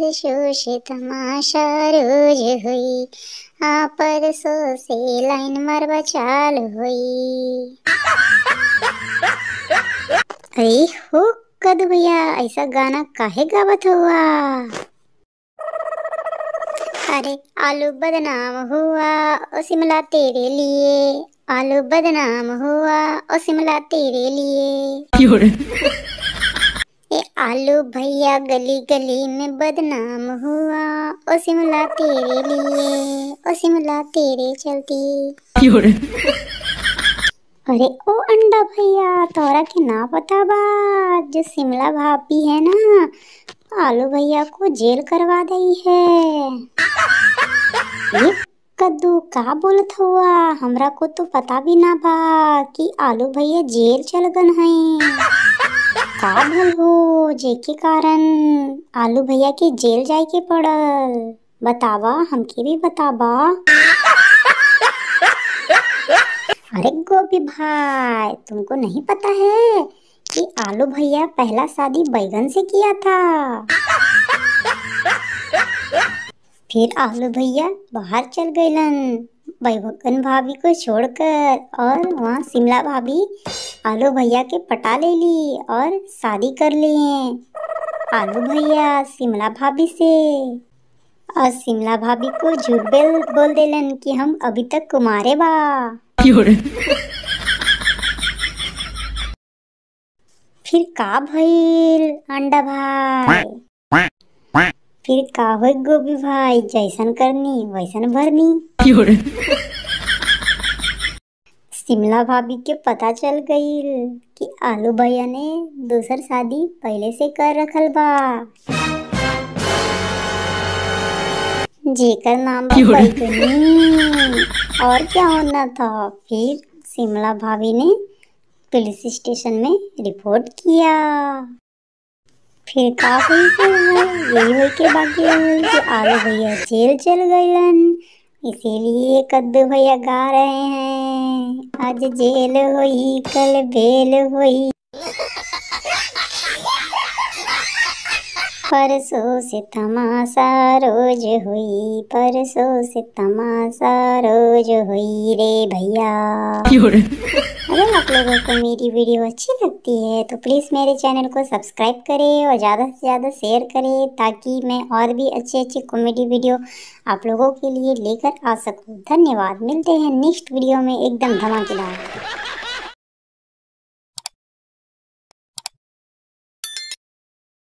परसों से तमाशा रोज हुई, परसों से लाइन मरवा चाल हुई। अरे हो कद भैया, ऐसा गाना काहे गावत हुआ? अरे आलू बदनाम हुआ ओ शिमला तेरे लिए, आलू बदनाम हुआ ओ शिमला तेरे लिए। ये आलू भैया गली गली में बदनाम हुआ ओ शिमला तेरे लिए, ओ शिमला तेरे चलती। अरे ओ अंडा भैया, तोरा के ना पता बा, जो शिमला भाभी है ना, आलू भैया को जेल करवा दी है। ये कद्दू का बोलत हुआ? हमरा को तो पता भी ना बा कि आलू भैया जेल चल गन है। का भल हो जेके कारण आलू भैया के जेल जाए के पड़ल? बतावा, हमके भी बतावा। अरे गोपी भाई, तुमको नहीं पता है कि आलू भैया पहला शादी बैगन से किया था। फिर आलू भैया बाहर चल गईलन बैगन भाभी को छोड़कर, और वहाँ शिमला भाभी आलू भैया के पटा ले ली और शादी कर लिए आलू भैया शिमला भाभी से। और शिमला भाभी को झूठ बोल देलन कि हम अभी तक कुमारे बा। फिर का भइल अंडा भाई? फिर का हो गोभी भाई, जैसन करनी वैसन भरनी। शिमला भाभी के पता चल गई कि आलू भैया ने दूसर शादी पहले से कर रखल बा, जेकर नाम बैगनी। और क्या होना था? फिर शिमला भाभी ने पुलिस स्टेशन में रिपोर्ट किया। फिर का हुई? यही हुई के बाकी कि आलू भैया जेल चल गईलन। इसीलिए कद्दू भैया गा रहे हैं, आज जेल हुई कल बेल हुई, परसों से तमाशा रोज हुई, परसों से तमाशा रोज हुई रे भैया। अगर आप लोगों को मेरी वीडियो अच्छी लगती है तो प्लीज़ मेरे चैनल को सब्सक्राइब करें और ज़्यादा से ज़्यादा शेयर करें, ताकि मैं और भी अच्छे अच्छे कॉमेडी वीडियो आप लोगों के लिए लेकर आ सकूं। धन्यवाद। मिलते हैं नेक्स्ट वीडियो में एकदम धमाकेदार।